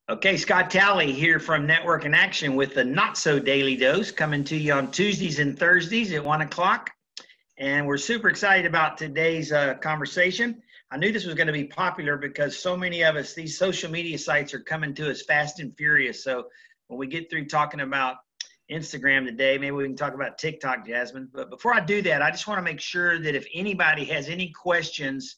Okay, Scott Talley here from Network in Action with the Not So Daily Dose coming to you on Tuesdays and Thursdays at 1 o'clock. And we're super excited about today's conversation. I knew this was going to be popular because so many of us, these social media sites are coming to us fast and furious. So when we get through talking about Instagram today, maybe we can talk about TikTok, Jasmin. But before I do that, I just want to make sure that if anybody has any questions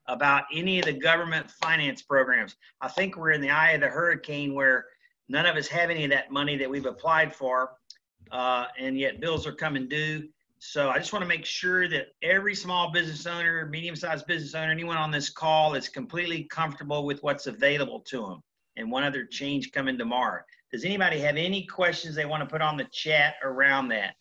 about any of the government finance programs. I think we're in the eye of the hurricane where none of us have any of that money that we've applied for, and yet bills are coming due. So I just want to make sure that every small business owner, medium-sized business owner, anyone on this call is completely comfortable with what's available to them. And one other change coming tomorrow. Does anybody have any questions they want to put on the chat around that?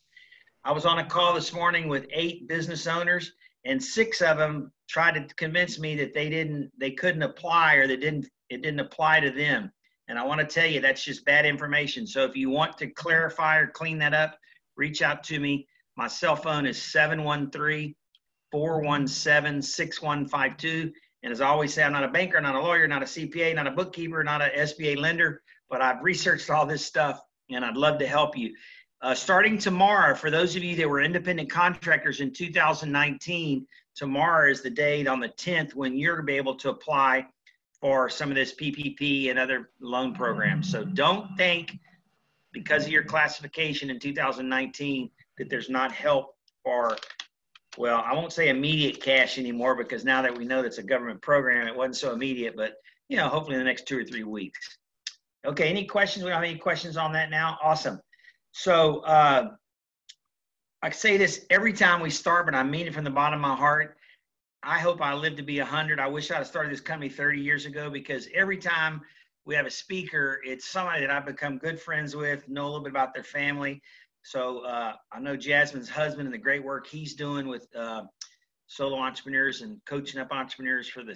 I was on a call this morning with 8 business owners, and 6 of them tried to convince me that they couldn't apply, or it didn't apply to them. And I want to tell you that's just bad information. So if you want to clarify or clean that up, reach out to me. My cell phone is 713-417-6152. And as I always say, I'm not a banker, not a lawyer, not a CPA, not a bookkeeper, not an SBA lender, but I've researched all this stuff and I'd love to help you. Starting tomorrow, for those of you that were independent contractors in 2019, tomorrow is the date on the 10th when you're going to be able to apply for some of this PPP and other loan programs. So don't think because of your classification in 2019 that there's not help for, well, I won't say immediate cash anymore, because now that we know that's a government program, it wasn't so immediate, but hopefully in the next 2 or 3 weeks. Okay, any questions? We don't have any questions on that now? Awesome. So I say this every time we start, but I mean it from the bottom of my heart. I hope I live to be 100. I wish I had started this company 30 years ago, because every time we have a speaker, it's somebody that I've become good friends with, know a little bit about their family. So I know Jasmin's husband and the great work he's doing with solo entrepreneurs and coaching up entrepreneurs for the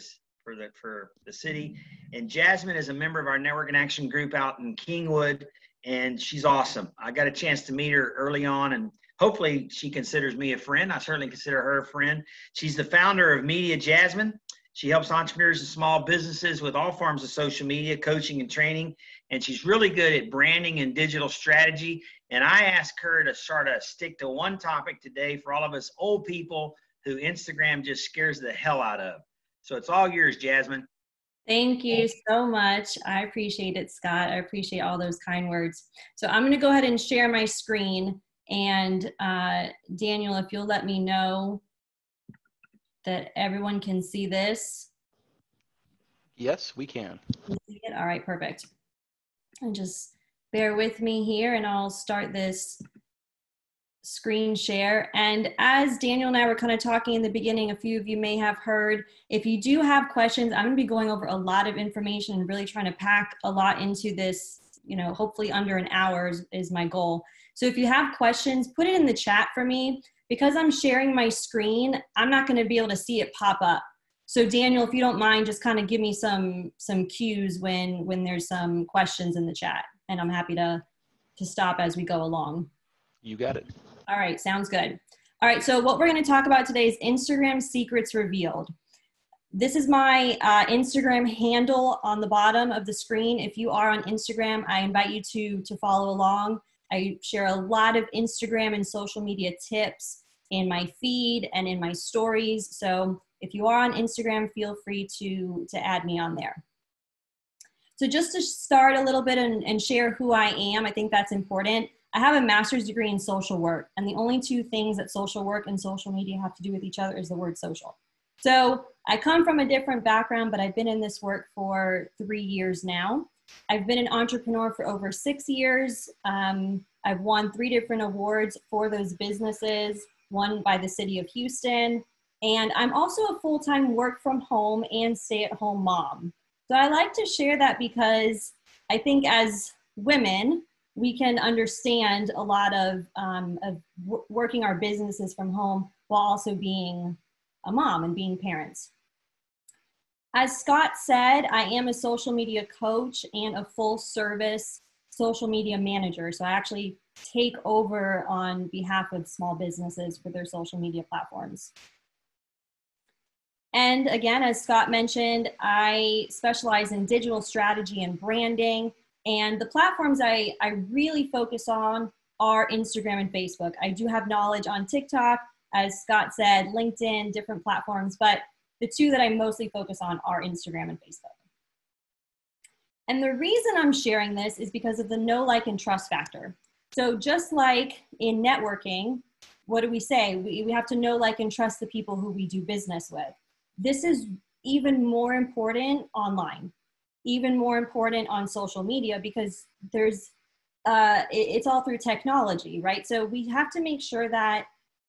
city. And Jasmin is a member of our Network in Action group out in Kingwood. And she's awesome. I got a chance to meet her early on, and hopefully she considers me a friend. I certainly consider her a friend. She's the founder of Media Jasmin. She helps entrepreneurs and small businesses with all forms of social media, coaching and training. And she's really good at branding and digital strategy. And I asked her to sort of stick to one topic today for all of us old people who Instagram just scares the hell out of. So it's all yours, Jasmin. Thank you so much. I appreciate it, Scott. I appreciate all those kind words. So I'm going to go ahead and share my screen. And Daniel, if you'll let me know that everyone can see this. Yes, we can. All right, perfect. And just bear with me here, and I'll start this screen share. And as Daniel and I were kind of talking in the beginning, a few of you may have heard, if you do have questions, I'm going to be going over a lot of information and really trying to pack a lot into this, hopefully under an hour is my goal. So if you have questions, put it in the chat for me. Because I'm sharing my screen, I'm not going to be able to see it pop up. So Daniel, if you don't mind, just kind of give me some cues when there's some questions in the chat, and I'm happy to stop as we go along. You got it. All right, sounds good. All right, so what we're going to talk about today is Instagram secrets revealed. This is my Instagram handle on the bottom of the screen. If you are on Instagram, I invite you to follow along. I share a lot of Instagram and social media tips in my feed and in my stories. So if you are on Instagram, feel free to add me on there. So just to start a little bit and share who I am, I think that's important. I have a master's degree in social work, and the only 2 things that social work and social media have to do with each other is the word social. So I come from a different background, but I've been in this work for 3 years now. I've been an entrepreneur for over 6 years. I've won 3 different awards for those businesses, one by the city of Houston. And I'm also a full-time work from home and stay-at-home mom. So I like to share that because I think as women, we can understand a lot of working our businesses from home while also being a mom and being parents. As Scott said, I am a social media coach and a full service social media manager. So I actually take over on behalf of small businesses for their social media platforms. And again, as Scott mentioned, I specialize in digital strategy and branding. And the platforms I really focus on are Instagram and Facebook. I do have knowledge on TikTok, as Scott said, LinkedIn, different platforms, but the two that I mostly focus on are Instagram and Facebook. And the reason I'm sharing this is because of the know, like, and trust factor. So just like in networking, what do we say? We have to know, like, and trust the people who we do business with. This is even more important online, even more important on social media, because it's all through technology, right? So we have to make sure that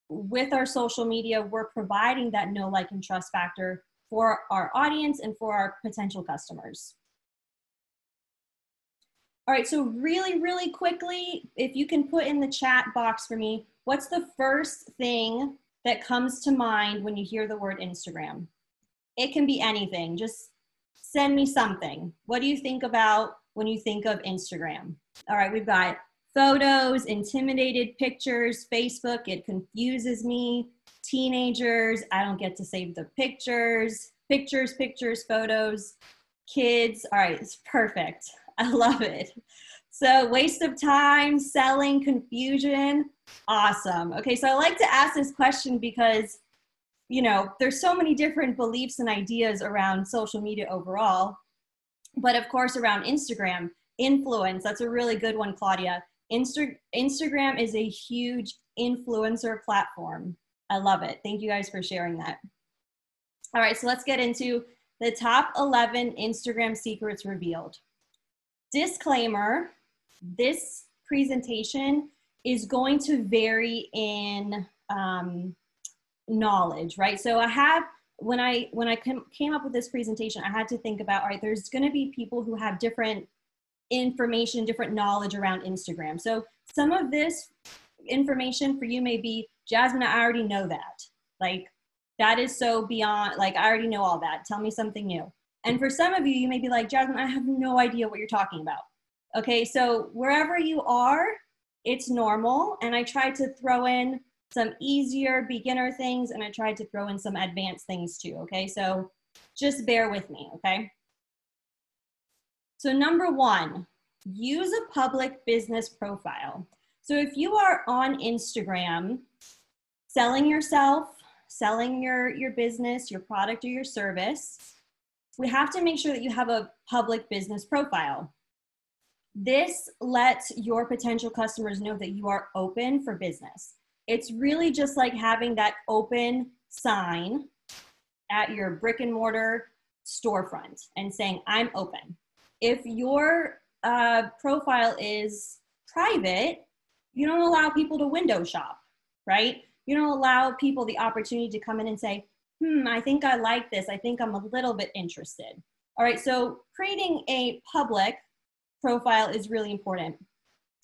with our social media, we're providing that know, like, and trust factor for our audience and for our potential customers. All right, so really quickly, if you can put in the chat box for me, what's the first thing that comes to mind when you hear the word Instagram? It can be anything. Just send me something. What do you think about when you think of Instagram? All right, we've got photos, intimidated pictures, Facebook, it confuses me, teenagers, I don't get to save the pictures, photos, kids. All right, it's perfect. I love it. So waste of time, selling, confusion. Awesome. Okay, so I like to ask this question because, you know, there's so many different beliefs and ideas around social media overall, but of course around Instagram, influence, that's a really good one, Claudia. Instagram is a huge influencer platform. I love it. Thank you guys for sharing that. All right, so let's get into the top 11 Instagram secrets revealed. Disclaimer, this presentation is going to vary in knowledge, right? So I have, when I came up with this presentation, I had to think about, all right, there's going to be people who have different information, different knowledge around Instagram. So some of this information for you may be, Jasmine, I already know that. Like, that is so beyond, like, I already know all that. Tell me something new. And for some of you, you may be like, Jasmine, I have no idea what you're talking about. Okay, so wherever you are, it's normal. And I tried to throw in some easier beginner things, and I tried to throw in some advanced things too, okay? So just bear with me, okay? So number one, use a public business profile. So if you are on Instagram, selling yourself, selling your business, your product, or your service, we have to make sure that you have a public business profile. This lets your potential customers know that you are open for business. It's really just like having that open sign at your brick and mortar storefront and saying, I'm open. If your profile is private, you don't allow people to window shop, right? You don't allow people the opportunity to come in and say, I think I like this. I think I'm a little bit interested. All right, so creating a public profile is really important.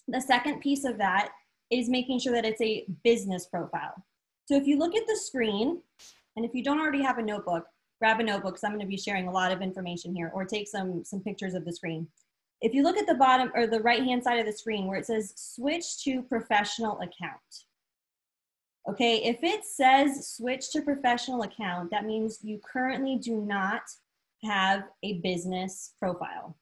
The second piece of that is making sure that it's a business profile. So if you look at the screen, and if you don't already have a notebook, grab a notebook because I'm going to be sharing a lot of information here, or take some pictures of the screen. If you look at the bottom or the right-hand side of the screen where it says switch to professional account. Okay, if it says switch to professional account, that means you currently do not have a business profile.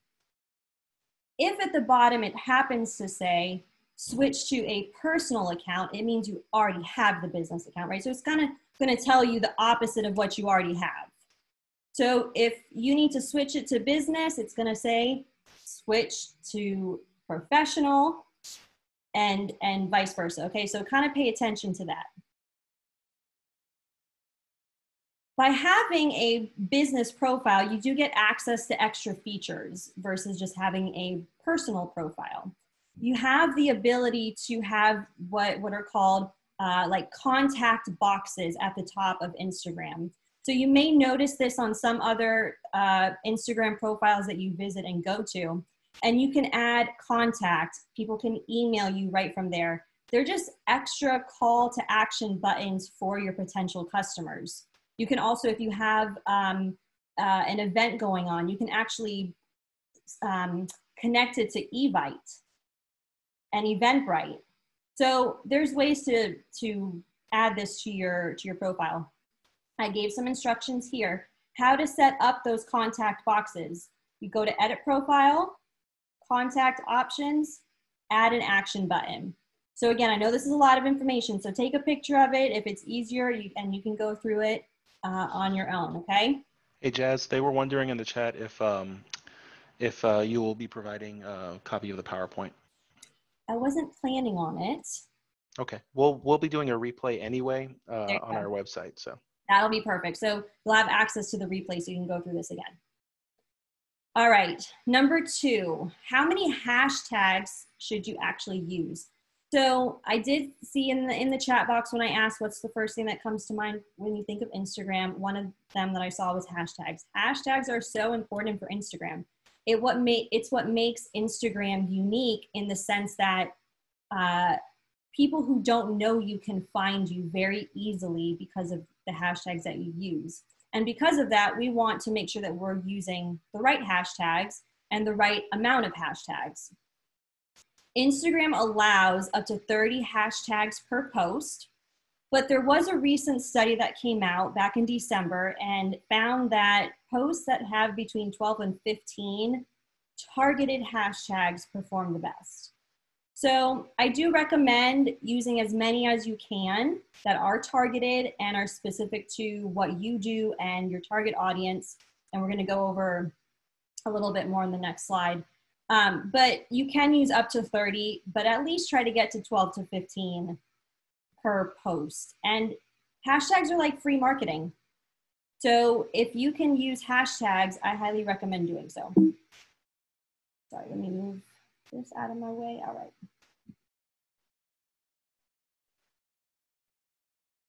If at the bottom it happens to say switch to a personal account, it means you already have the business account, right? So it's kind of going to tell you the opposite of what you already have. So if you need to switch it to business, it's going to say switch to professional and vice versa. Okay, so kind of pay attention to that. By having a business profile, you do get access to extra features versus just having a personal profile. You have the ability to have what are called like contact boxes at the top of Instagram. So you may notice this on some other Instagram profiles that you visit and go to, and you can add contact. People can email you right from there. They're just extra call to action buttons for your potential customers. You can also, if you have an event going on, you can actually connect it to Evite and Eventbrite. So there's ways to add this to your profile. I gave some instructions here. How to set up those contact boxes. You go to Edit Profile, Contact Options, add an action button. So again, I know this is a lot of information, so take a picture of it if it's easier, and you can go through it on your own, okay? Hey, Jazz, they were wondering in the chat if you will be providing a copy of the PowerPoint. I wasn't planning on it. Okay, we'll be doing a replay anyway on our website, so. That'll be perfect. So you'll have access to the replay so you can go through this again. All right, number 2, how many hashtags should you actually use? So I did see in the chat box when I asked what's the first thing that comes to mind when you think of Instagram, one of them that I saw was hashtags. Hashtags are so important for Instagram. It's what makes Instagram unique in the sense that people who don't know you can find you very easily because of the hashtags that you use. And because of that, we want to make sure that we're using the right hashtags and the right amount of hashtags. Instagram allows up to 30 hashtags per post, but there was a recent study that came out back in December and found that posts that have between 12 and 15 targeted hashtags perform the best. So I do recommend using as many as you can that are targeted and are specific to what you do and your target audience. And we're going to go over a little bit more in the next slide. But you can use up to 30, but at least try to get to 12 to 15 per post. And hashtags are like free marketing. So if you can use hashtags, I highly recommend doing so. Sorry, let me move this out of my way. All right.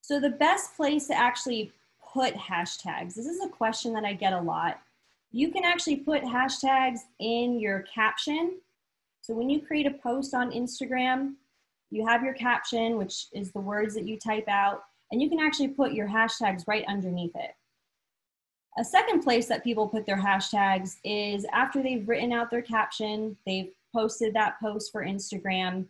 So the best place to actually put hashtags, this is a question that I get a lot. You can actually put hashtags in your caption. So when you create a post on Instagram, you have your caption, which is the words that you type out, and you can actually put your hashtags right underneath it. A second place that people put their hashtags is after they've written out their caption, they've posted that post for Instagram.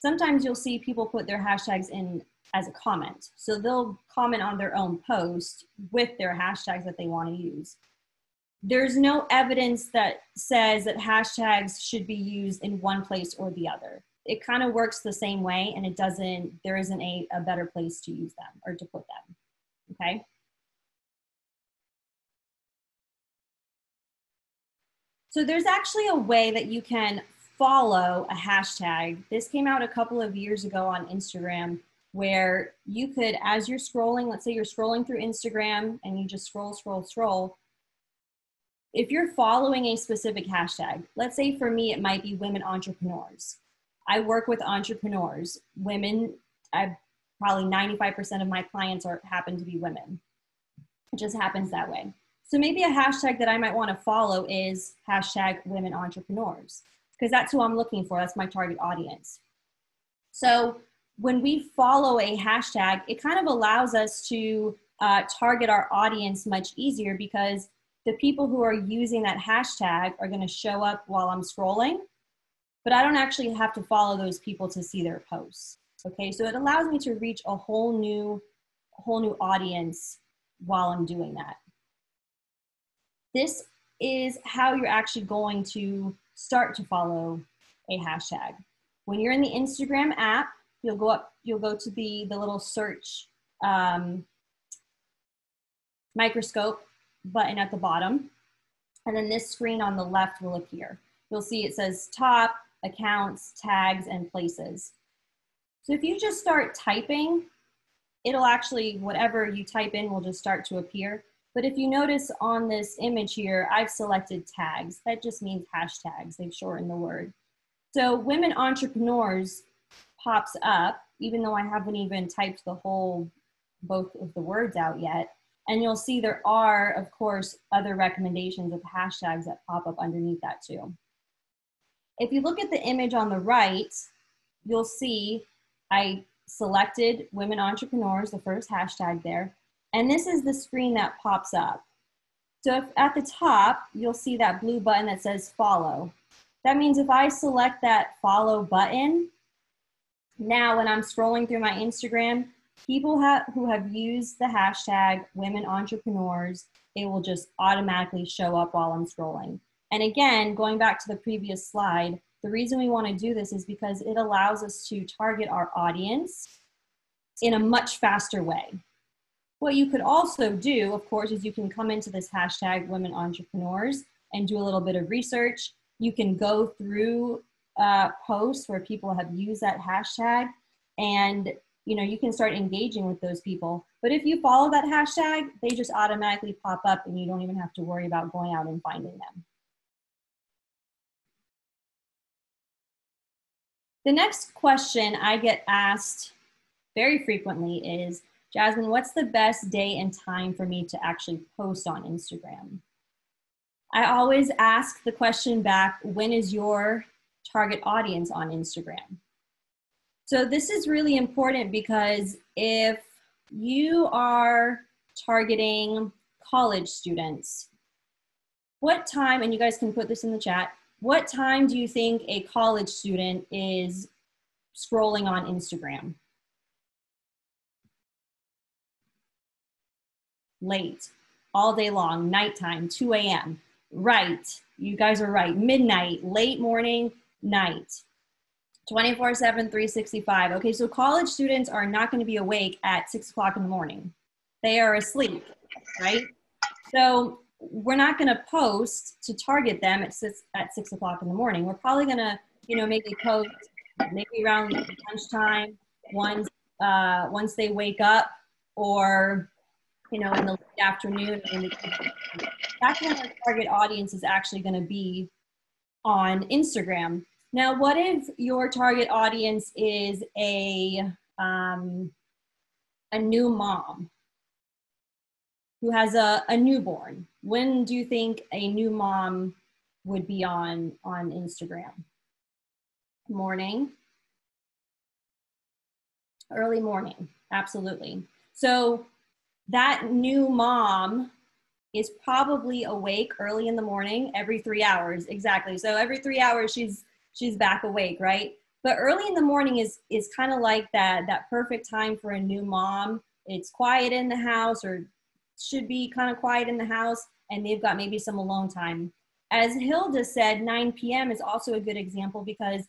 Sometimes you'll see people put their hashtags in as a comment. So they'll comment on their own post with their hashtags that they want to use. There's no evidence that says that hashtags should be used in one place or the other. It kind of works the same way, and there isn't a better place to use them or to put them, okay? So there's actually a way that you can follow a hashtag. This came out a couple of years ago on Instagram, where you could, as you're scrolling, let's say you're scrolling through Instagram and you just scroll, if you're following a specific hashtag, let's say for me, it might be women entrepreneurs. I work with entrepreneurs, women. Probably 95% of my clients happen to be women. It just happens that way. So maybe a hashtag that I might want to follow is hashtag women entrepreneurs, because that's who I'm looking for. That's my target audience. So when we follow a hashtag, it kind of allows us to target our audience much easier, because the people who are using that hashtag are going to show up while I'm scrolling, but I don't actually have to follow those people to see their posts. Okay, so it allows me to reach a whole new audience while I'm doing that. This is how you're actually going to start to follow a hashtag. When you're in the Instagram app, you'll go to the little search microscope button at the bottom, and then this screen on the left will appear. You'll see it says top, accounts, tags, and places. So if you just start typing, it'll actually, whatever you type in will just start to appear. But if you notice on this image here, I've selected tags. That just means hashtags. They've shortened the word. So women entrepreneurs pops up, even though I haven't even typed both of the words out yet. And you'll see there are, of course, other recommendations of hashtags that pop up underneath that too. If you look at the image on the right, you'll see I selected women entrepreneurs, the first hashtag there. And this is the screen that pops up. So if at the top, you'll see that blue button that says follow. That means if I select that follow button, now when I'm scrolling through my Instagram, People who have used the hashtag women entrepreneurs, it will just automatically show up while I'm scrolling. And again, going back to the previous slide, the reason we want to do this is because it allows us to target our audience in a much faster way. What you could also do, of course, is you can come into this hashtag women entrepreneurs and do a little bit of research. You can go through posts where people have used that hashtag, and you can start engaging with those people. But if you follow that hashtag, they just automatically pop up and you don't even have to worry about going out and finding them. The next question I get asked very frequently is, Jasmin, what's the best day and time for me to actually post on Instagram? I always ask the question back, when is your target audience on Instagram? So this is really important because if you are targeting college students, what time, and you guys can put this in the chat, what time do you think a college student is scrolling on Instagram? Late, all day long, nighttime, 2 a.m. Right, you guys are right. Midnight, late morning, night. 24/7, 365. Okay, so college students are not going to be awake at 6 o'clock in the morning. They are asleep, right? So we're not going to post to target them at 6 o'clock in the morning. We're probably going to, maybe post maybe around lunchtime once they wake up, or in the late afternoon. That's when our target audience is actually going to be on Instagram. Now, what if your target audience is a new mom who has a newborn? When do you think a new mom would be on Instagram? Morning? Early morning, absolutely. So that new mom is probably awake early in the morning, every 3 hours, exactly. So every 3 hours she's back awake, right? But early in the morning is kind of like that perfect time for a new mom. It's quiet in the house, or should be kind of quiet in the house, and they've got maybe some alone time. As Hilda said, 9 p.m. is also a good example because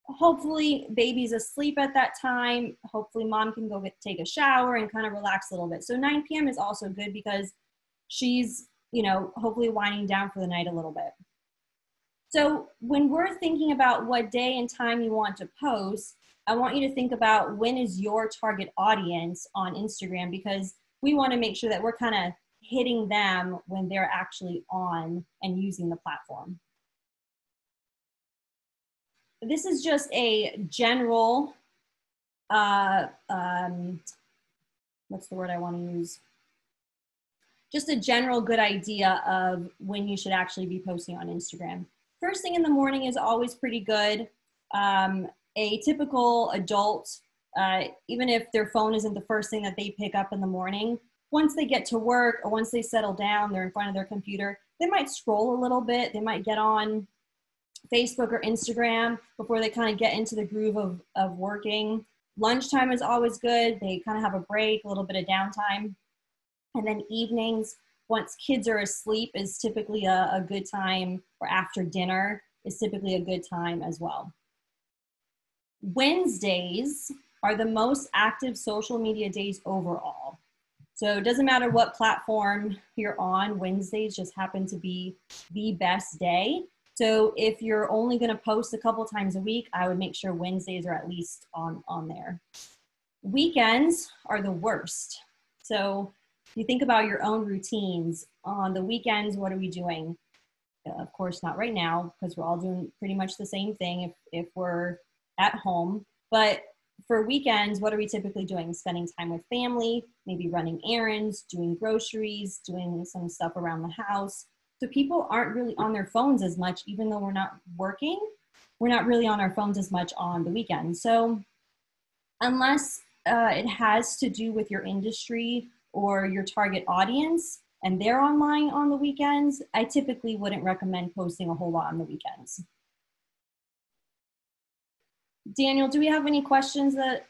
hopefully baby's asleep at that time. Hopefully mom can go take a shower and kind of relax a little bit. So 9 p.m. is also good because she's, hopefully winding down for the night a little bit. So when we're thinking about what day and time you want to post, I want you to think about when is your target audience on Instagram, because we want to make sure that we're kind of hitting them when they're actually on and using the platform. This is just a general, what's the word I want to use? Just a general good idea of when you should actually be posting on Instagram. First thing in the morning is always pretty good. A typical adult, even if their phone isn't the first thing that they pick up in the morning, once they get to work or once they settle down, they're in front of their computer, they might scroll a little bit. They might get on Facebook or Instagram before they kind of get into the groove of working. Lunchtime is always good. They kind of have a break, a little bit of downtime. And then evenings, once kids are asleep, is typically a good time, or after dinner is typically a good time as well. Wednesdays are the most active social media days overall. So it doesn't matter what platform you're on, Wednesdays just happen to be the best day. So if you're only going to post a couple times a week, I would make sure Wednesdays are at least on there. Weekends are the worst. So you think about your own routines. On the weekends, what are we doing? Of course, not right now, because we're all doing pretty much the same thing if we're at home. But for weekends, what are we typically doing? Spending time with family, maybe running errands, doing groceries, doing some stuff around the house. So people aren't really on their phones as much, even though we're not working. We're not really on our phones as much on the weekend. So unless it has to do with your industry or your target audience and they're online on the weekends, I typically wouldn't recommend posting a whole lot on the weekends. Daniel, do we have any questions that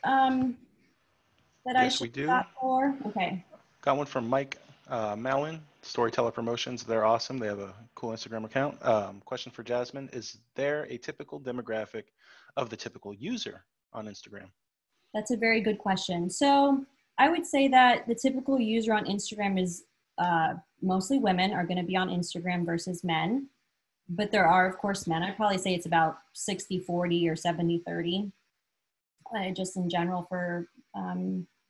that I Yes, we should do. stop for? Okay. Got one from Mike Mallon, Storyteller Promotions. They're awesome. They have a cool Instagram account. Question for Jasmine: is there a typical demographic of the typical user on Instagram? That's a very good question. So I would say that the typical user on Instagram is mostly women are going to be on Instagram versus men. But there are, of course, men. I'd probably say it's about 60-40 or 70-30, just in general for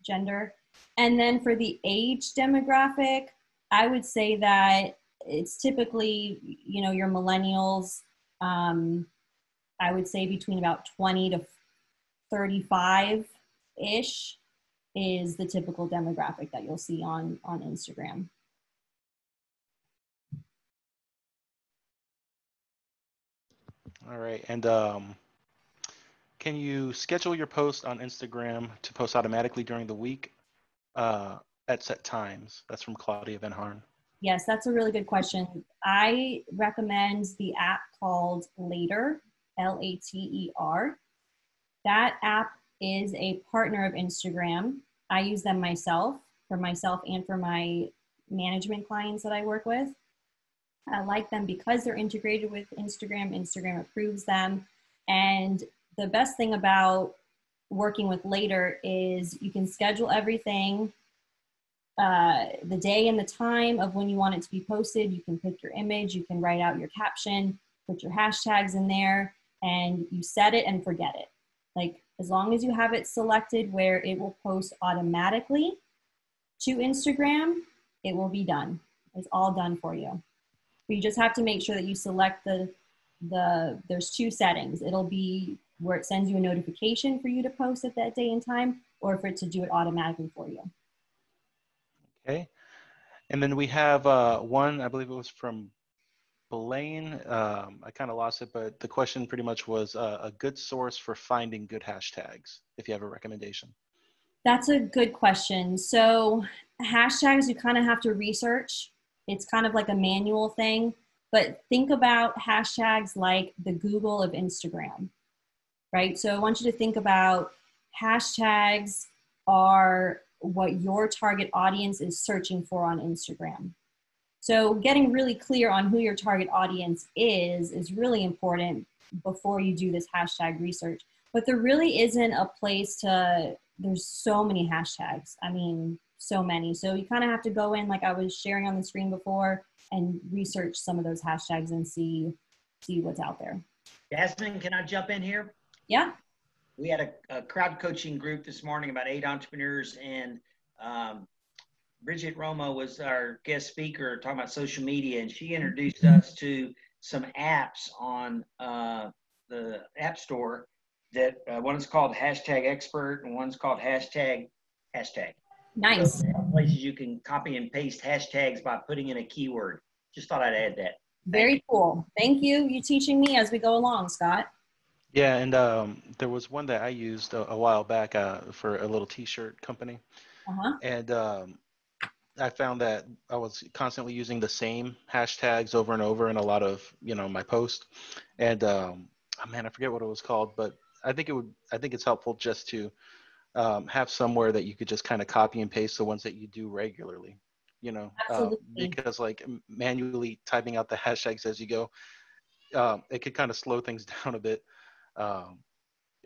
gender. And then for the age demographic, I would say that it's typically, you know, your millennials, I would say between about 20 to 35-ish is the typical demographic that you'll see on Instagram. All right. And can you schedule your post on Instagram to post automatically during the week at set times? That's from Claudia Van Harn. Yes, that's a really good question. I recommend the app called Later, Later. That app is a partner of Instagram. I use them myself and for my management clients that I work with. I like them because they're integrated with Instagram. Instagram approves them. And the best thing about working with Later is you can schedule everything, the day and the time of when you want it to be posted. You can pick your image, you can write out your caption, put your hashtags in there, and you set it and forget it. Like, as long as you have it selected where it will post automatically to Instagram, it will be done. It's all done for you. But you just have to make sure that you select there's two settings. It'll be where it sends you a notification for you to post at that day and time, or for it to do it automatically for you. Okay. And then we have one, I believe it was from Blaine. I kind of lost it, but the question pretty much was a good source for finding good hashtags, if you have a recommendation. That's a good question. So hashtags, you kind of have to research. It's kind of like a manual thing, but think about hashtags like the Google of Instagram, right? So I want you to think about hashtags are what your target audience is searching for on Instagram. So getting really clear on who your target audience is really important before you do this hashtag research. But there really isn't a place to, there's so many hashtags. I mean, so many. So you kind of have to go in, like I was sharing on the screen before, and research some of those hashtags and see what's out there. Jasmin, can I jump in here? Yeah. We had a crowd coaching group this morning, about 8 entrepreneurs, and Bridget Roma was our guest speaker talking about social media, and she introduced us to some apps on the App Store that one's called Hashtag Expert and one's called Hashtag. Nice. So places you can copy and paste hashtags by putting in a keyword. Just thought I'd add that. Very cool. Thank you. You're teaching me as we go along, Scott. Yeah, and there was one that I used a while back for a little t-shirt company. And I found that I was constantly using the same hashtags over and over in a lot of, my posts. And man, I forget what it was called, but I think it's helpful just to have somewhere that you could just kind of copy and paste the ones that you do regularly, because like manually typing out the hashtags as you go, it could kind of slow things down a bit.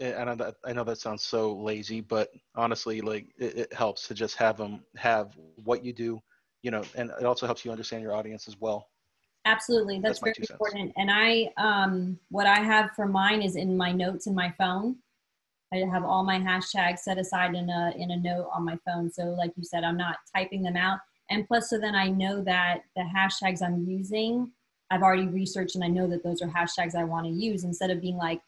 And I know that sounds so lazy, but honestly, like it helps to just have what you do, and it also helps you understand your audience as well. Absolutely. That's very important. And I, what I have for mine is in my notes in my phone. I have all my hashtags set aside in a note on my phone. So like you said, I'm not typing them out. And plus, so then I know that the hashtags I'm using, I've already researched and I know that those are hashtags I want to use, instead of being like,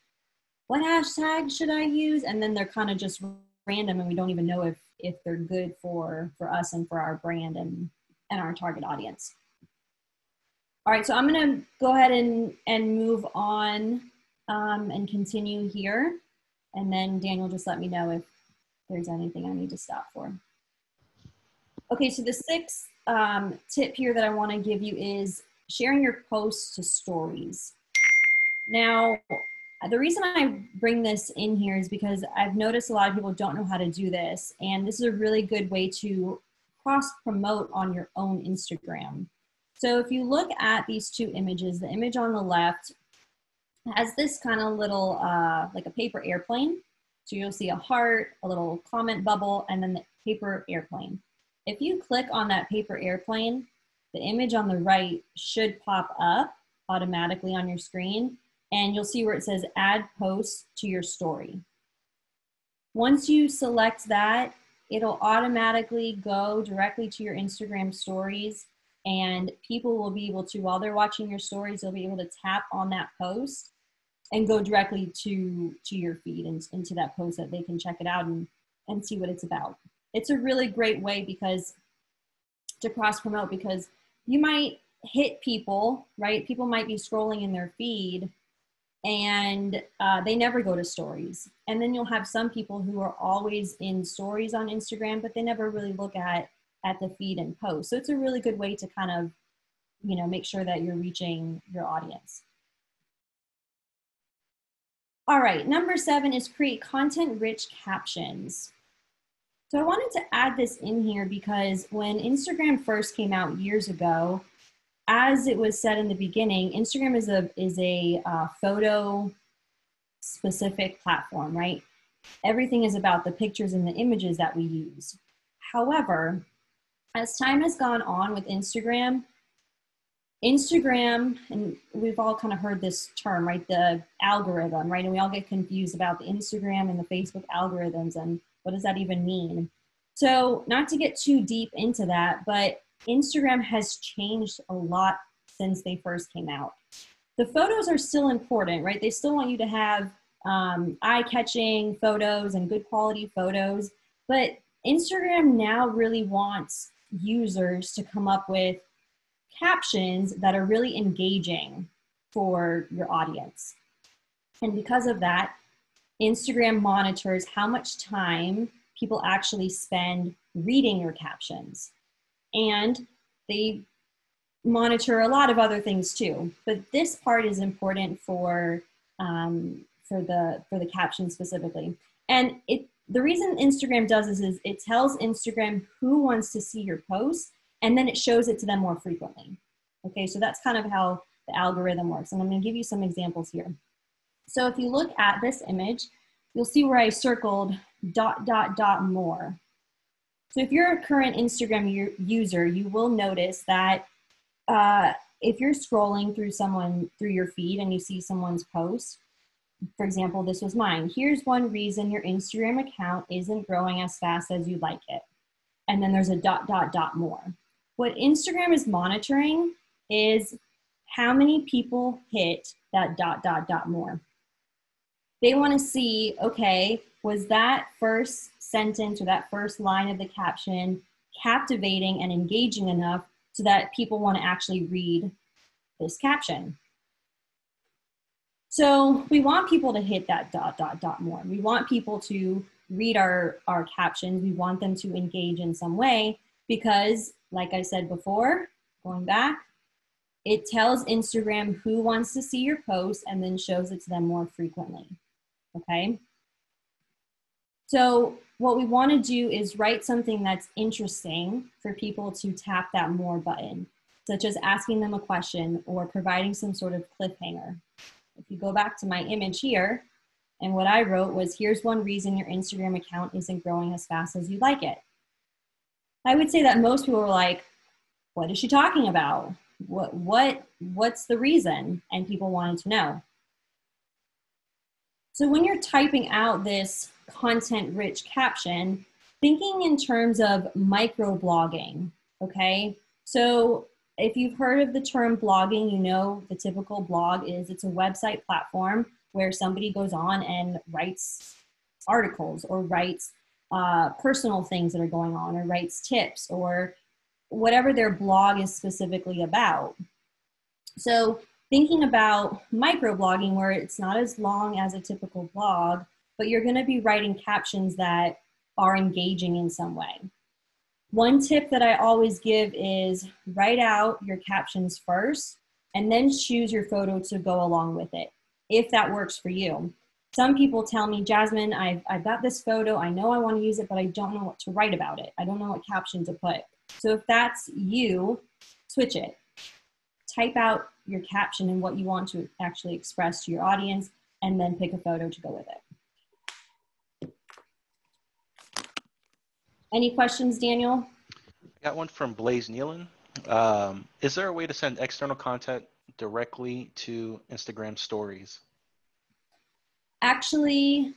what hashtag should I use? And then they're kind of just random and we don't even know if they're good for us and for our brand and our target audience. All right, so I'm going to go ahead and move on and continue here. And then Daniel, just let me know if there's anything I need to stop for. Okay, so the sixth tip here that I want to give you is sharing your posts to stories. Now, The reason I bring this in here is because I've noticed a lot of people don't know how to do this, and this is a really good way to cross-promote on your own Instagram. So if you look at these two images, the image on the left has this kind of little, like a paper airplane. So you'll see a heart, a little comment bubble, and then the paper airplane. If you click on that paper airplane, the image on the right should pop up automatically on your screen, and you'll see where it says add post to your story. Once you select that, it'll automatically go directly to your Instagram stories, and people will be able to, while they're watching your stories, they'll be able to tap on that post and go directly to your feed and into that post that they can check it out and see what it's about. It's a really great way to cross promote, because you might hit people, right? People might be scrolling in their feed and they never go to stories. And then you'll have some people who are always in stories on Instagram, but they never really look at the feed and post. So it's a really good way to kind of, make sure that you're reaching your audience. All right, number 7 is create content-rich captions. So I wanted to add this in here because when Instagram first came out years ago, as it was said in the beginning, Instagram is a photo-specific platform, right? Everything is about the pictures and the images that we use. However, as time has gone on with Instagram, and we've all kind of heard this term, right? The algorithm, right? And we all get confused about the Instagram and the Facebook algorithms and what does that even mean? So not to get too deep into that, but Instagram has changed a lot since they first came out. The photos are still important, right? They still want you to have eye-catching photos and good quality photos, but Instagram now really wants users to come up with captions that are really engaging for your audience. And because of that, Instagram monitors how much time people actually spend reading your captions. And they monitor a lot of other things too. But this part is important for the captions specifically. And the reason Instagram does this is it tells Instagram who wants to see your post, and then it shows it to them more frequently. Okay, so that's kind of how the algorithm works. And I'm going to give you some examples here. So if you look at this image, you'll see where I circled ... more. So if you're a current Instagram user, you will notice that if you're scrolling through your feed and you see someone's post, for example, this was mine. Here's one reason your Instagram account isn't growing as fast as you'd like it. And then there's a ... more. What Instagram is monitoring is how many people hit that ... more. They want to see, okay, was that first sentence or that first line of the caption captivating and engaging enough so that people want to actually read this caption? So we want people to hit that ... more. We want people to read our captions. We want them to engage in some way because, like I said before, going back, it tells Instagram who wants to see your post and then shows it to them more frequently, okay? So what we want to do is write something that's interesting for people to tap that more button, such as asking them a question or providing some sort of cliffhanger. If you go back to my image here, and what I wrote was, here's one reason your Instagram account isn't growing as fast as you'd like it. I would say that most people were like, what is she talking about? What's the reason? And people wanted to know. So when you're typing out this content-rich caption, thinking in terms of microblogging, okay? So if you've heard of the term blogging, you know the typical blog is it's a website platform where somebody goes on and writes articles or writes personal things that are going on or writes tips or whatever their blog is specifically about. So thinking about microblogging where it's not as long as a typical blog, but you're going to be writing captions that are engaging in some way. One tip that I always give is write out your captions first and then choose your photo to go along with it. if that works for you. Some people tell me, Jasmin, I've got this photo. I know I want to use it, but I don't know what to write about it. I don't know what caption to put. So if that's you, switch it. Type out your caption and what you want to actually express to your audience, and then pick a photo to go with it. Any questions, Daniel? I got one from Blaze Nealon. Is there a way to send external content directly to Instagram stories? Actually,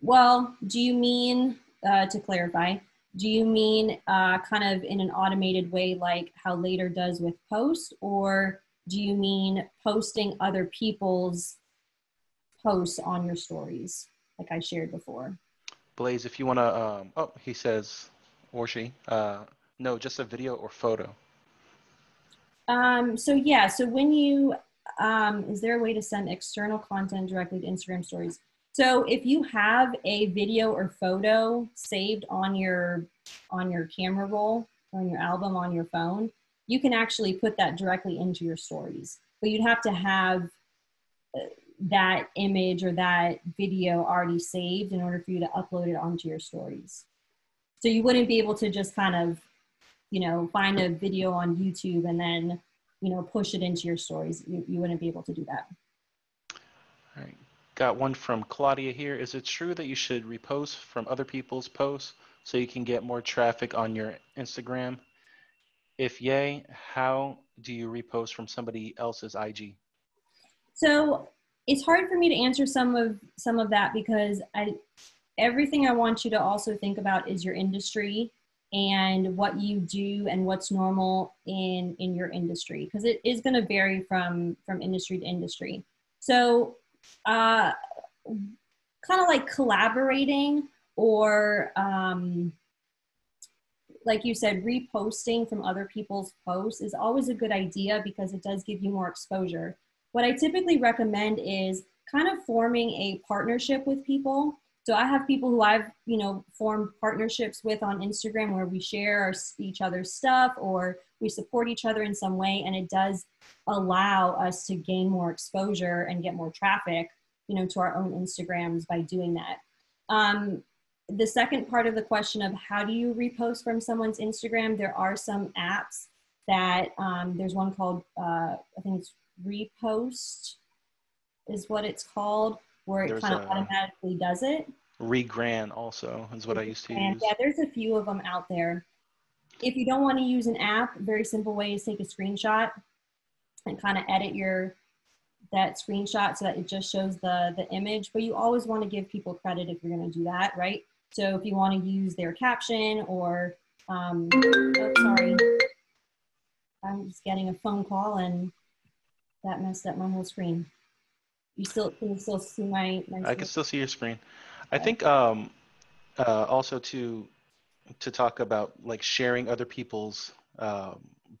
well, do you mean, to clarify, do you mean kind of in an automated way like how Later does with posts, or do you mean posting other people's posts on your stories like I shared before? Blaze, if you want to, oh, he says, or she, no, just a video or photo. So yeah, so when you, is there a way to send external content directly to Instagram stories? So if you have a video or photo saved on your camera roll, on your album, on your phone, you can actually put that directly into your stories. But you'd have to have that image or that video already saved in order for you to upload it onto your stories. So you wouldn't be able to just kind of, you know, find a video on YouTube and then, you know, push it into your stories. You wouldn't be able to do that. All right. Got one from Claudia here. Is it true that you should repost from other people's posts so you can get more traffic on your Instagram? If yay, how do you repost from somebody else's IG? So it's hard for me to answer some of that because everything I want you to also think about is your industry and what you do and what's normal in your industry, because it is going to vary from industry to industry. So kind of like collaborating or like you said, reposting from other people's posts is always a good idea because it does give you more exposure. What I typically recommend is kind of forming a partnership with people. So I have people who I've, you know, formed partnerships with on Instagram where we share each other's stuff or we support each other in some way. And it does allow us to gain more exposure and get more traffic, you know, to our own Instagrams by doing that. The second part of the question of how do you repost from someone's Instagram, there are some apps that, there's one called, I think it's Repost is what it's called, where it kind of automatically does it. Regran also is what I used to use. Yeah, there's a few of them out there. If you don't want to use an app, very simple way is take a screenshot and kind of edit that screenshot so that it just shows the image. But you always want to give people credit if you're going to do that, right? So if you want to use their caption or, oh, sorry, I'm just getting a phone call and that messed up my whole screen. Can you still see my screen? I can still see your screen. I think also to talk about like sharing other people's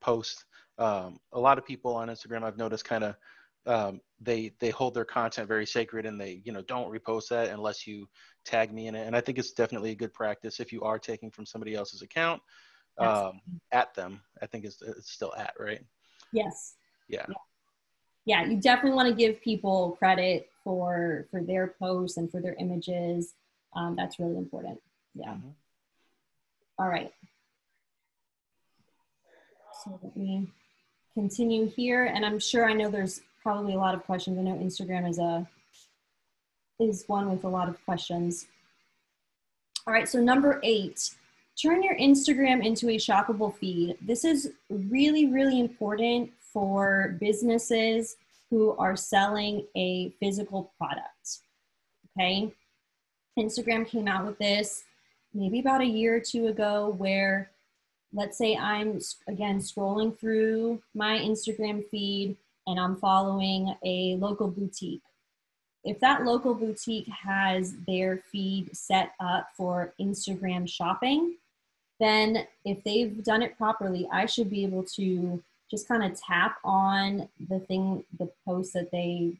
posts. A lot of people on Instagram I've noticed kind of they hold their content very sacred and they, you know, don't repost that unless you tag me in it. And I think it's definitely a good practice if you are taking from somebody else's account at them. I think it's still at, right? Yes. Yeah. Yeah, you definitely want to give people credit for their posts and for their images. That's really important. Yeah. Mm-hmm. All right. So let me continue here. And I'm sure I know there's probably a lot of questions. I know Instagram is one with a lot of questions. All right, so number 8, turn your Instagram into a shoppable feed. This is really, really important for businesses who are selling a physical product, okay? Instagram came out with this maybe about a year or two ago where, let's say I'm, again, scrolling through my Instagram feed and I'm following a local boutique. If that local boutique has their feed set up for Instagram shopping, then if they've done it properly, I should be able to just kind of tap on the post that they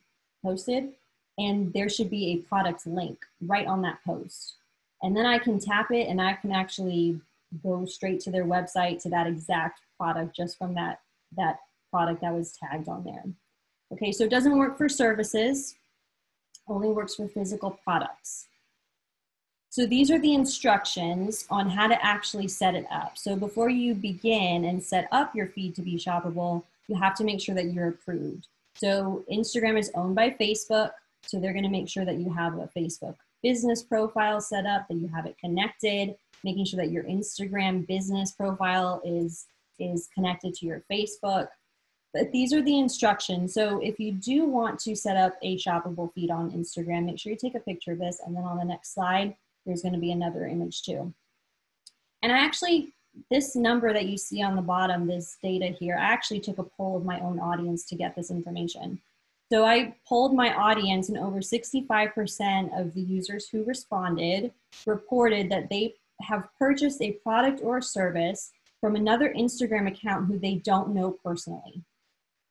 posted, and there should be a product link right on that post. And then I can tap it and I can actually go straight to their website to that exact product just from that product that was tagged on there. Okay, so it doesn't work for services. only works for physical products. So these are the instructions on how to actually set it up. So before you begin and set up your feed to be shoppable, you have to make sure that you're approved. So Instagram is owned by Facebook, so they're gonna make sure that you have a Facebook business profile set up, that you have it connected, making sure that your Instagram business profile is connected to your Facebook. But these are the instructions. So if you do want to set up a shoppable feed on Instagram, make sure you take a picture of this, and then on the next slide, there's going to be another image too. And I actually, this number that you see on the bottom, this data here, I actually took a poll of my own audience to get this information. So I polled my audience, and over 65% of the users who responded reported that they have purchased a product or a service from another Instagram account who they don't know personally.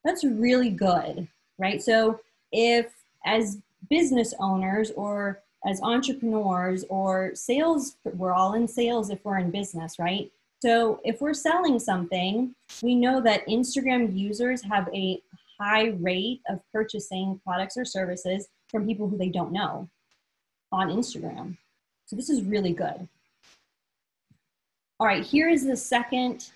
That's really good, right? So if as business owners or as entrepreneurs or sales, we're all in sales if we're in business, right? So if we're selling something, we know that Instagram users have a high rate of purchasing products or services from people who they don't know on Instagram. So this is really good. All right, here is the second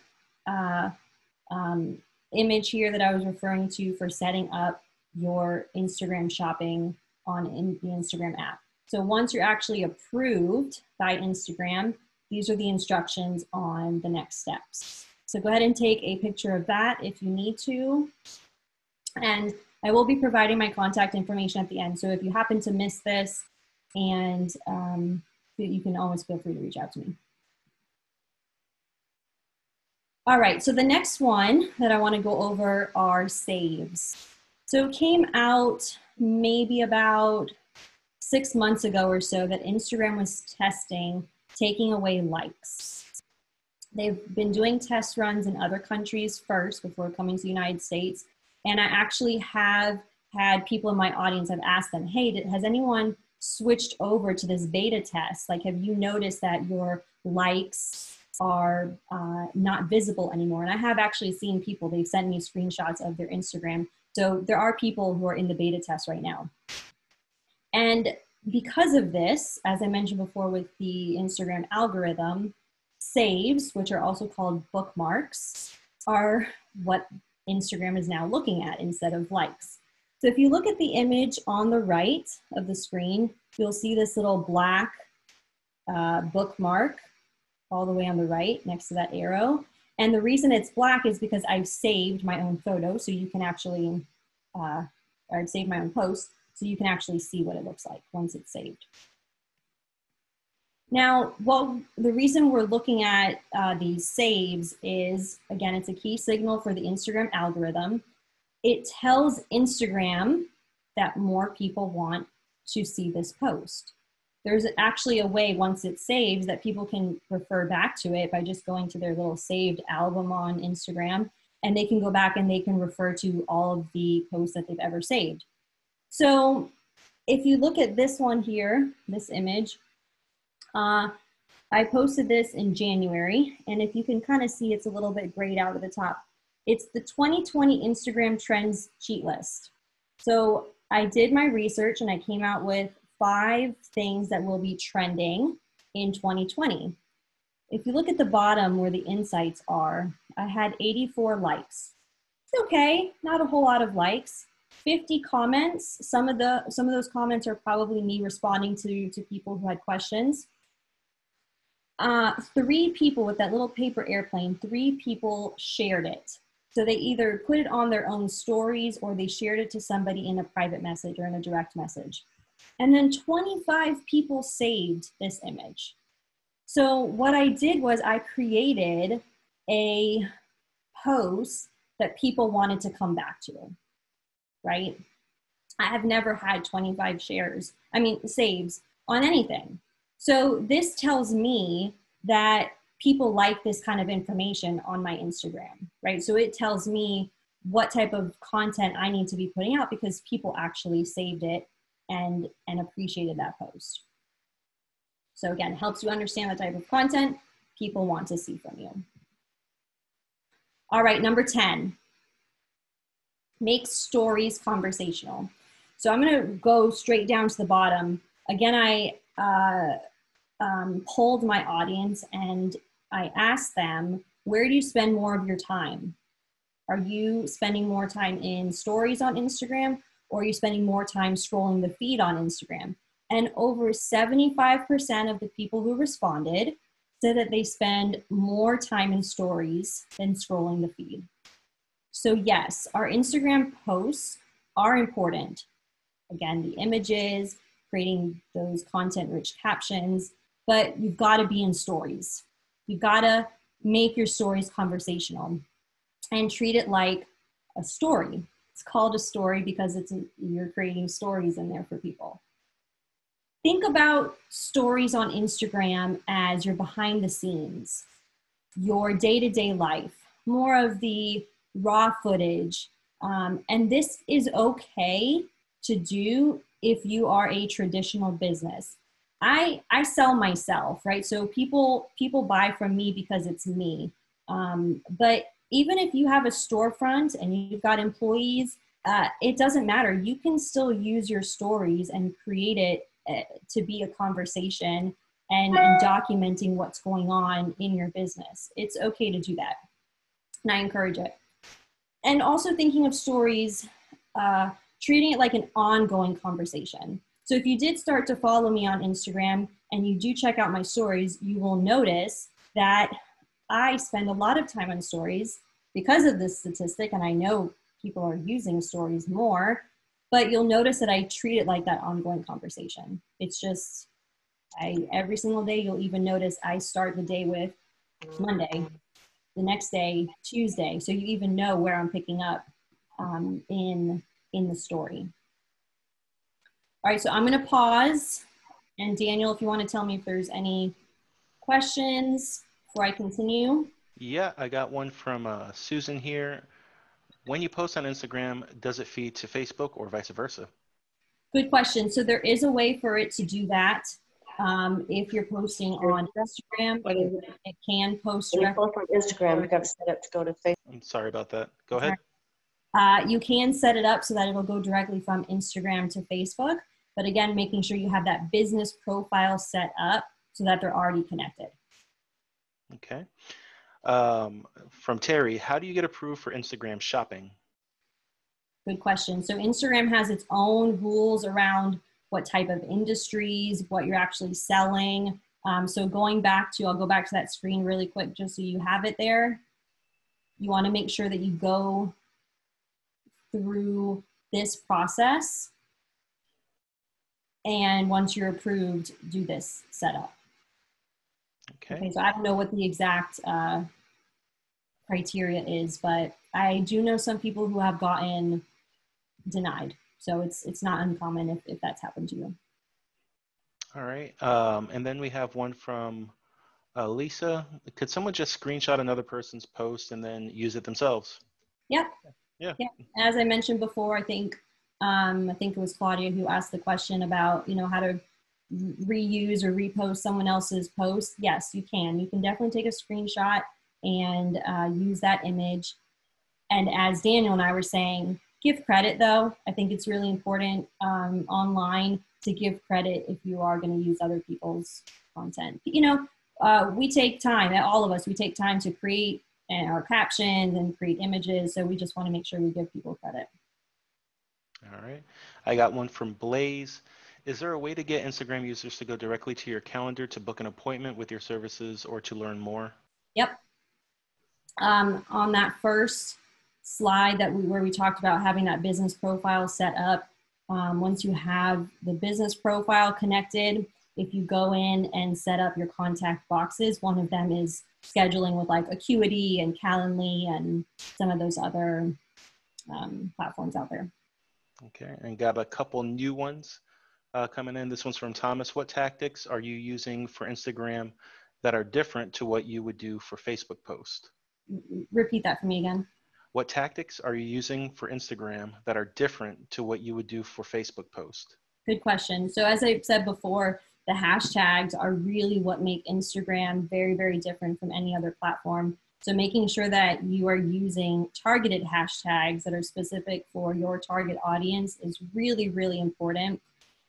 image here that I was referring to for setting up your Instagram shopping on the Instagram app. So once you're actually approved by Instagram, these are the instructions on the next steps. So go ahead and take a picture of that if you need to. And I will be providing my contact information at the end. So if you happen to miss this, and you can always feel free to reach out to me. All right, so the next one that I want to go over are saves. So it came out maybe about 6 months ago or so that Instagram was testing taking away likes. They've been doing test runs in other countries first before coming to the United States. And I actually have had people in my audience, I've asked them, hey, has anyone switched over to this beta test? Like, have you noticed that your likes are not visible anymore? And I have actually seen people, they've sent me screenshots of their Instagram. So there are people who are in the beta test right now. And because of this, as I mentioned before with the Instagram algorithm, saves, which are also called bookmarks, are what Instagram is now looking at instead of likes. So if you look at the image on the right of the screen, you'll see this little black bookmark all the way on the right next to that arrow. And the reason it's black is because I've saved my own photo, so you can actually, or I've saved my own post, so you can actually see what it looks like once it's saved. Now, the reason we're looking at these saves is, again, it's a key signal for the Instagram algorithm. It tells Instagram that more people want to see this post. There's actually a way, once it saves, that people can refer back to it by just going to their little saved album on Instagram, and they can go back and they can refer to all of the posts that they've ever saved. So if you look at this one here, this image, I posted this in January, and if you can kind of see, it's a little bit grayed out at the top. It's the 2020 Instagram Trends cheat list. So I did my research and I came out with 5 things that will be trending in 2020. If you look at the bottom where the insights are, I had 84 likes. It's okay, not a whole lot of likes. 50 comments. Some of those comments are probably me responding to people who had questions. 3 people with that little paper airplane, 3 people shared it. So they either put it on their own stories or they shared it to somebody in a private message or in a direct message. And then 25 people saved this image. So what I did was I created a post that people wanted to come back to, right? I have never had 25 saves on anything. So this tells me that people like this kind of information on my Instagram, right? So it tells me what type of content I need to be putting out because people actually saved it and appreciated that post. So again, helps you understand the type of content people want to see from you. All right, number 10, make stories conversational. So I'm going to go straight down to the bottom. Again, I polled my audience and I asked them, where do you spend more of your time? Are you spending more time in stories on Instagram, or are you spending more time scrolling the feed on Instagram? And over 75% of the people who responded said that they spend more time in stories than scrolling the feed. So yes, our Instagram posts are important. Again, the images, creating those content-rich captions, but you've got to be in stories. You've got to make your stories conversational and treat it like a story. It's called a story because you're creating stories in there for people. Think about stories on Instagram as your behind the scenes, your day-to-day life, more of the raw footage. And this is okay to do if you are a traditional business. I sell myself, right? So people buy from me because it's me. But even if you have a storefront and you've got employees, it doesn't matter. You can still use your stories and create it to be a conversation and documenting what's going on in your business. It's okay to do that. And I encourage it. And also thinking of stories, treating it like an ongoing conversation. So if you did start to follow me on Instagram and you do check out my stories, you will notice that I spend a lot of time on stories because of this statistic, and I know people are using stories more, but you'll notice that I treat it like that ongoing conversation. It's just, every single day, you'll even notice I start the day with Monday, the next day, Tuesday. So you even know where I'm picking up in the story. All right, so I'm gonna pause. And Daniel, if you wanna tell me if there's any questions before I continue. Yeah, I got one from Susan here. When you post on Instagram, does it feed to Facebook or vice versa? Good question. So there is a way for it to do that. If you're posting on Instagram, it can post directly. When you post on Instagram, you got to set it to go to Facebook. I'm sorry about that. Go ahead. You can set it up so that it'll go directly from Instagram to Facebook. But again, making sure you have that business profile set up so that they're already connected. Okay. From Terry, how do you get approved for Instagram shopping? Good question. So Instagram has its own rules around what type of industries, what you're actually selling. So going back to, I'll go back to that screen really quick just so you have it there. You want to make sure that you go through this process. And once you're approved, do this setup. Okay, so I don't know what the exact criteria is, but I do know some people who have gotten denied. So it's not uncommon if that's happened to you. All right. And then we have one from Lisa. Could someone just screenshot another person's post and then use it themselves? Yep. Yeah. As I mentioned before, I think it was Claudia who asked the question about, how to reuse or repost someone else's post. Yes, you can. You can definitely take a screenshot and use that image. And as Daniel and I were saying, give credit though. I think it's really important online to give credit if you are going to use other people's content. We take time, all of us, we take time to create our captions and create images. So we just want to make sure we give people credit. All right. I got one from Blaze. Is there a way to get Instagram users to go directly to your calendar to book an appointment with your services or to learn more? Yep. On that first slide where we talked about having that business profile set up, once you have the business profile connected, if you go in and set up your contact boxes, one of them is scheduling with like Acuity and Calendly and some of those other platforms out there. Okay, and got a couple new ones coming in. This one's from Thomas. What tactics are you using for Instagram that are different to what you would do for Facebook post? Repeat that for me again. What tactics are you using for Instagram that are different to what you would do for Facebook post? Good question. So as I said before, the hashtags are really what make Instagram very, very different from any other platform. So making sure that you are using targeted hashtags that are specific for your target audience is really, really important.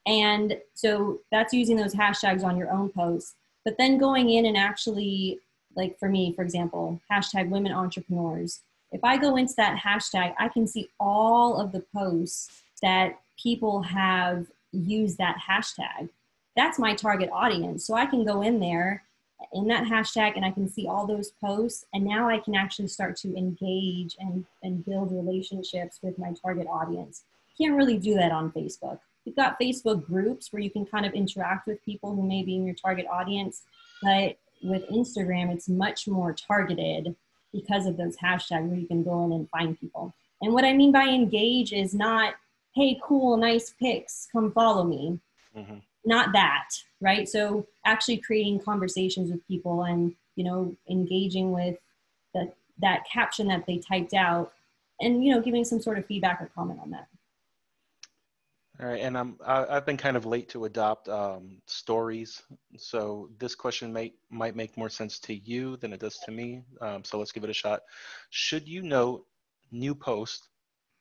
And so that's using those hashtags on your own posts, but then going in and actually, like for me, for example, hashtag women entrepreneurs. If I go into that hashtag, I can see all of the posts that people have used that hashtag. That's my target audience. So I can go in there in that hashtag and I can see all those posts. And now I can actually start to engage and build relationships with my target audience. Can't really do that on Facebook. You've got Facebook groups where you can kind of interact with people who may be in your target audience. But with Instagram, it's much more targeted because of those hashtags where you can go in and find people. And what I mean by engage is not, hey, cool, nice pics, come follow me. Mm-hmm. Not that, right? So actually creating conversations with people and, you know, engaging with that caption that they typed out and, you know, giving some sort of feedback or comment on that. All right, and I've been kind of late to adopt stories, so this question might make more sense to you than it does to me. So let's give it a shot. Should you note new post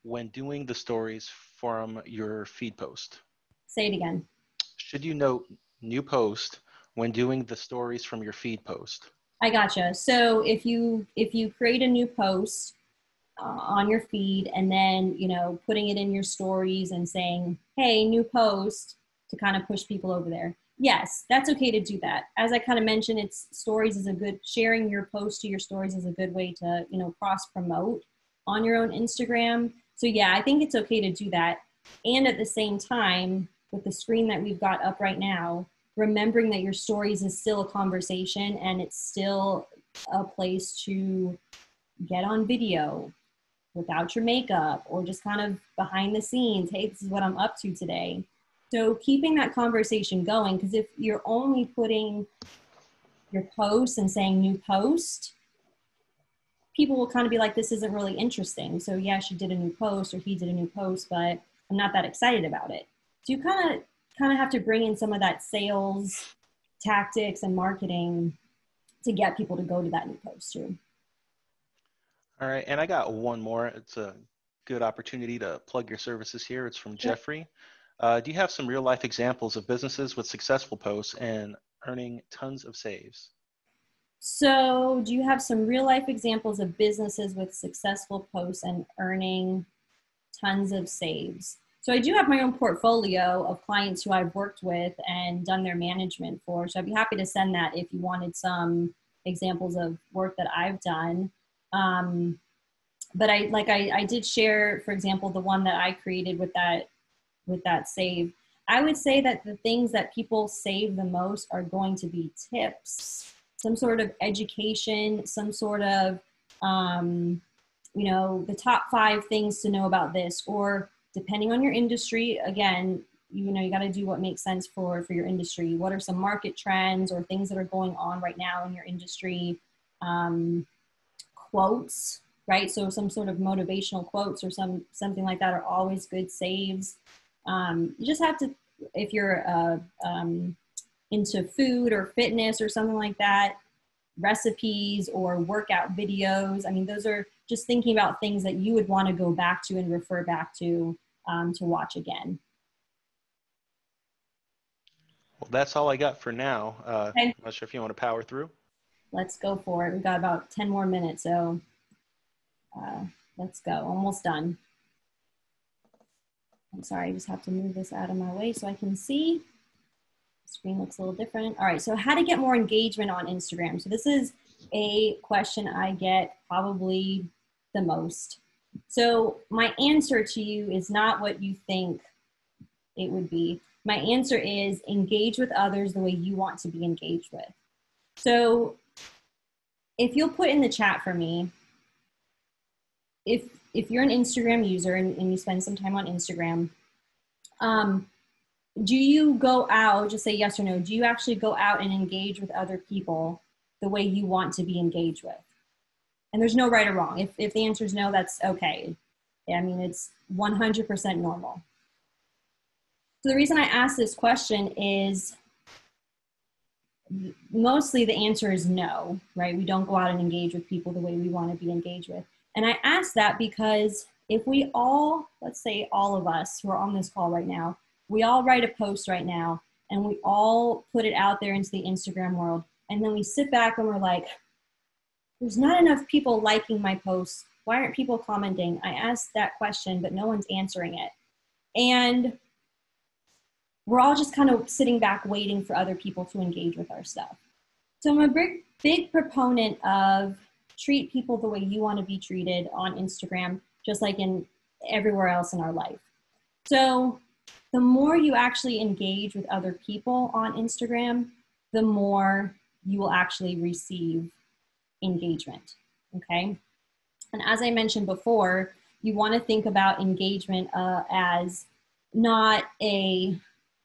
when doing the stories from your feed post? Say it again. Should you note new post when doing the stories from your feed post? I gotcha. So if you create a new post on your feed and then, you know, putting it in your stories and saying, hey, new post, to kind of push people over there. Yes, that's okay to do that. As I kind of mentioned, sharing your post to your stories is a good way to, you know, cross promote on your own Instagram. So yeah, I think it's okay to do that. And at the same time, with the screen that we've got up right now, remembering that your stories is still a conversation and it's still a place to get on video without your makeup or just kind of behind the scenes. Hey, this is what I'm up to today. So keeping that conversation going, because if you're only putting your posts and saying new post, people will kind of be like, this isn't really interesting. So yeah, she did a new post or he did a new post, but I'm not that excited about it. So you kind of have to bring in some of that sales tactics and marketing to get people to go to that new post too. All right, and I got one more. It's a good opportunity to plug your services here. It's from Jeffrey. Do you have some real life examples of businesses with successful posts and earning tons of saves? So do you have some real life examples of businesses with successful posts and earning tons of saves? So I do have my own portfolio of clients who I've worked with and done their management for. So I'd be happy to send that if you wanted some examples of work that I've done. But I did share, for example, the one that I created with that save. I would say that the things that people save the most are going to be tips, some sort of education, some sort of, you know, the top 5 things to know about this, or depending on your industry, again, you know, you got to do what makes sense for your industry. What are some market trends or things that are going on right now in your industry? Quotes, right? So some sort of motivational quotes or something like that are always good saves. You just have to, if you're into food or fitness or something like that, recipes or workout videos. I mean, those are just thinking about things that you would want to go back to and refer back to watch again. Well, that's all I got for now. Okay. I'm not sure if you want to power through. Let's go for it. We've got about 10 more minutes, so let's go. Almost done. I'm sorry, I just have to move this out of my way so I can see. The screen looks a little different. All right, so how to get more engagement on Instagram. So this is a question I get probably the most. So my answer to you is not what you think it would be. My answer is engage with others the way you want to be engaged with. So if you'll put in the chat for me, if you're an Instagram user and you spend some time on Instagram, do you go out, just say yes or no, do you actually go out and engage with other people the way you want to be engaged with? And there's no right or wrong. If the answer is no, that's okay. I mean, it's 100% normal. So the reason I ask this question is mostly the answer is no, right? We don't go out and engage with people the way we want to be engaged with. And I ask that because if we all, let's say all of us who are on this call right now, we all write a post right now and we all put it out there into the Instagram world. And then we sit back and we're like, there's not enough people liking my posts. Why aren't people commenting? I asked that question, but no one's answering it. And we're all just kind of sitting back waiting for other people to engage with our stuff. So I'm a big proponent of treat people the way you want to be treated on Instagram, just like in everywhere else in our life. So the more you actually engage with other people on Instagram, the more you will actually receive engagement, okay? And as I mentioned before, you want to think about engagement as not a,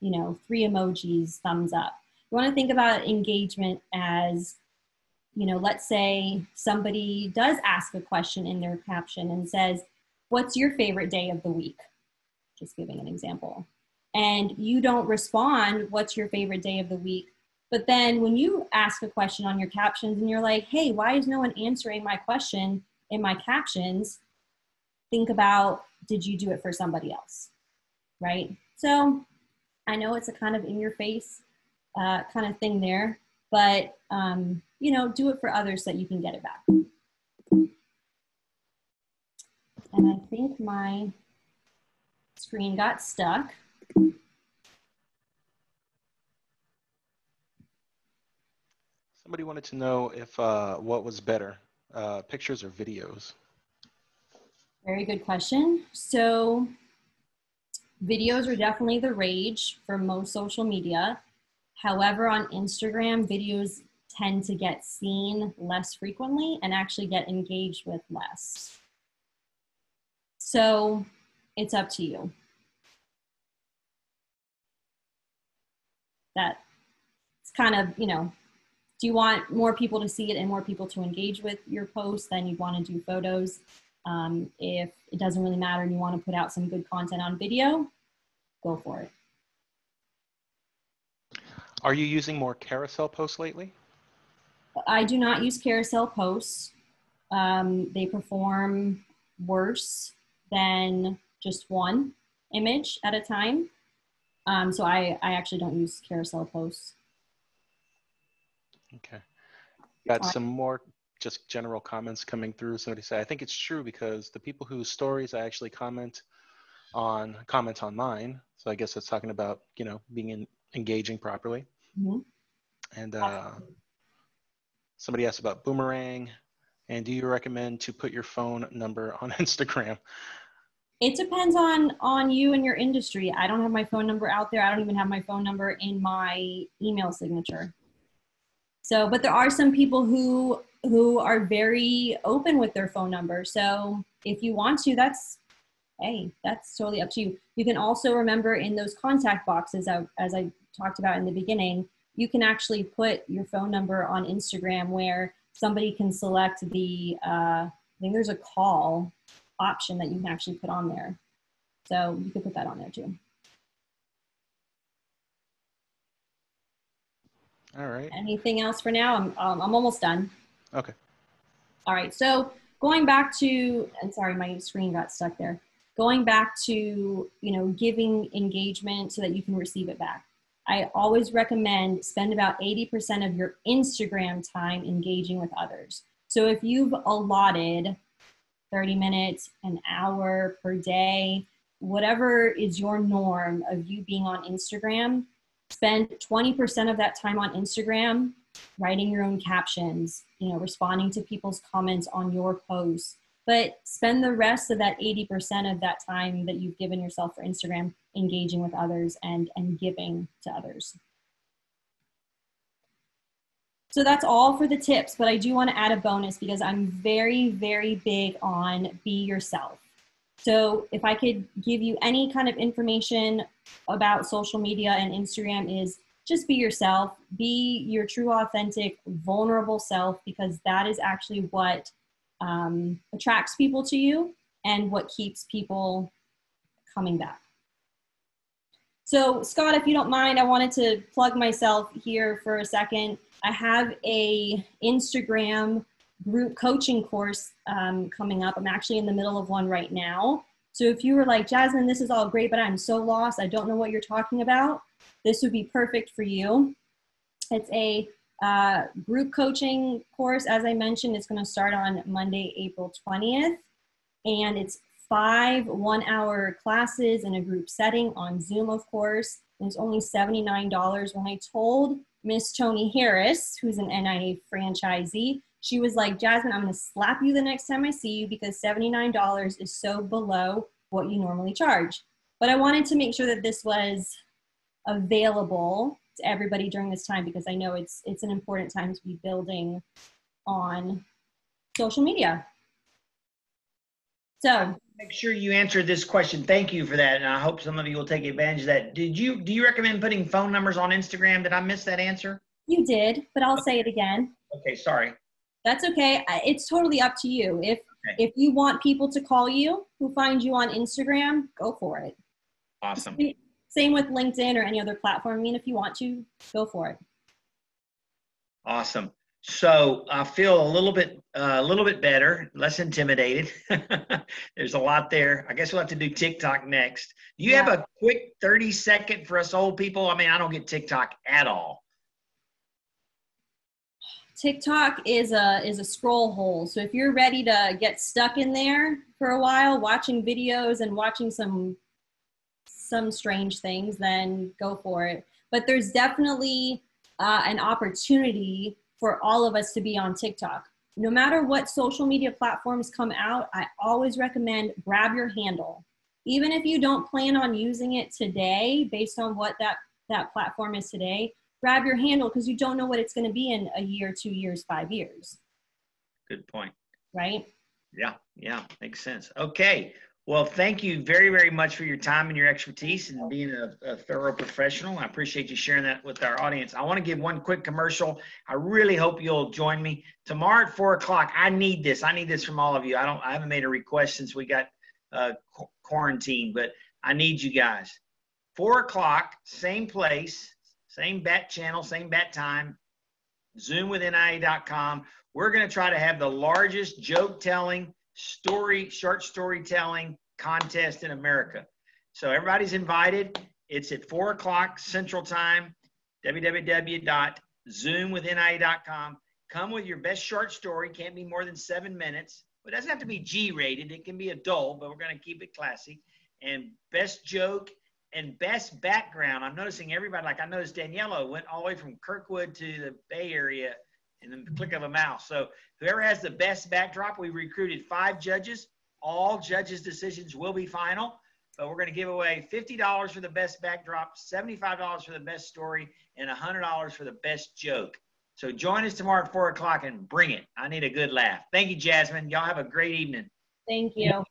3 emojis, thumbs up. You want to think about engagement as, let's say somebody does ask a question in their caption and says, what's your favorite day of the week? Just giving an example. And you don't respond, what's your favorite day of the week? But then when you ask a question on your captions and you're like, hey, why is no one answering my question in my captions? Think about, did you do it for somebody else, right? So I know it's a kind of in your face kind of thing there, but do it for others so that you can get it back. And I think my screen got stuck. Somebody wanted to know if what was better, pictures or videos? Very good question. So videos are definitely the rage for most social media. However, on Instagram, videos tend to get seen less frequently and actually get engaged with less. So it's up to you. That's kind of, do you want more people to see it and more people to engage with your post, then you want to do photos. If it doesn't really matter and you want to put out some good content on video, go for it. Are you using more carousel posts lately? I do not use carousel posts. They perform worse than just one image at a time. So I actually don't use carousel posts. Okay. Got some more just general comments coming through. Somebody said, I think it's true because the people whose stories I actually comment on mine. So I guess that's talking about, being engaging properly. Mm-hmm. And somebody asked about Boomerang. And do you recommend to put your phone number on Instagram? It depends on you and your industry. I don't have my phone number out there. I don't even have my phone number in my email signature. So, but there are some people who are very open with their phone number. So if you want to, that's totally up to you. You can also remember in those contact boxes, as I talked about in the beginning, you can actually put your phone number on Instagram where somebody can select the, I think there's a call option that you can actually put on there. So you can put that on there too. All right. Anything else for now? I'm almost done. Okay. All right. So going back to, and sorry, my screen got stuck there. Going back to, giving engagement so that you can receive it back. I always recommend spend about 80% of your Instagram time engaging with others. So if you've allotted 30 minutes, an hour per day, whatever is your norm of you being on Instagram, spend 20% of that time on Instagram, writing your own captions, responding to people's comments on your posts, but spend the rest of that 80% of that time that you've given yourself for Instagram engaging with others and giving to others. So that's all for the tips, but I do want to add a bonus because I'm very, very big on be yourself. So if I could give you any kind of information about social media and Instagram is just be yourself, be your true, authentic, vulnerable self, because that is actually what attracts people to you and what keeps people coming back. So Scott, if you don't mind, I wanted to plug myself here for a second. I have a Instagram group coaching course coming up. I'm actually in the middle of one right now. So if you were like, Jasmin, this is all great, but I'm so lost, I don't know what you're talking about, this would be perfect for you. It's a group coaching course. As I mentioned, it's going to start on Monday, April 20th. And it's 5 one-hour classes in a group setting on Zoom, of course. And it's only $79. When I told Miss Tony Harris, who's an NIA franchisee, she was like, Jasmin, I'm going to slap you the next time I see you because $79 is so below what you normally charge. But I wanted to make sure that this was available to everybody during this time because I know it's an important time to be building on social media. So make sure you answered this question. Thank you for that. And I hope some of you will take advantage of that. Do you recommend putting phone numbers on Instagram? Did I miss that answer? You did, but I'll say it again. Okay, sorry. That's okay. It's totally up to you. If you want people to call you who find you on Instagram, go for it. Awesome. Same with LinkedIn or any other platform. I mean, if you want to, go for it. Awesome. So I feel a little bit better, less intimidated. There's a lot there. I guess we'll have to do TikTok next. Do you have a quick 30-second for us old people? I mean, I don't get TikTok at all. TikTok is a scroll hole. So if you're ready to get stuck in there for a while, watching videos and watching some strange things, then go for it. But there's definitely an opportunity for all of us to be on TikTok. No matter what social media platforms come out, I always recommend grab your handle. Even if you don't plan on using it today, based on what that platform is today, grab your handle because you don't know what it's going to be in a year, 2 years, 5 years. Good point. Right? Yeah, makes sense. Okay. Well, thank you very, very much for your time and your expertise and being a thorough professional. I appreciate you sharing that with our audience. I want to give one quick commercial. I really hope you'll join me tomorrow at 4 o'clock. I need this. I need this from all of you. I haven't made a request since we got quarantined, but I need you guys. 4 o'clock, same place, same bat channel, same bat time, zoomwithnia.com. We're going to try to have the largest joke telling, short storytelling contest in America. So everybody's invited. It's at 4 o'clock Central Time, www.zoomwithnia.com. Come with your best short story. Can't be more than 7 minutes. It doesn't have to be G-rated. It can be adult, but we're going to keep it classy. And best joke and best background. I'm noticing everybody, like I noticed Daniela went all the way from Kirkwood to the Bay Area in the click of a mouse. So whoever has the best backdrop, we recruited 5 judges. All judges' decisions will be final, but we're going to give away $50 for the best backdrop, $75 for the best story, and $100 for the best joke. So join us tomorrow at 4 o'clock and bring it. I need a good laugh. Thank you, Jasmin. Y'all have a great evening. Thank you.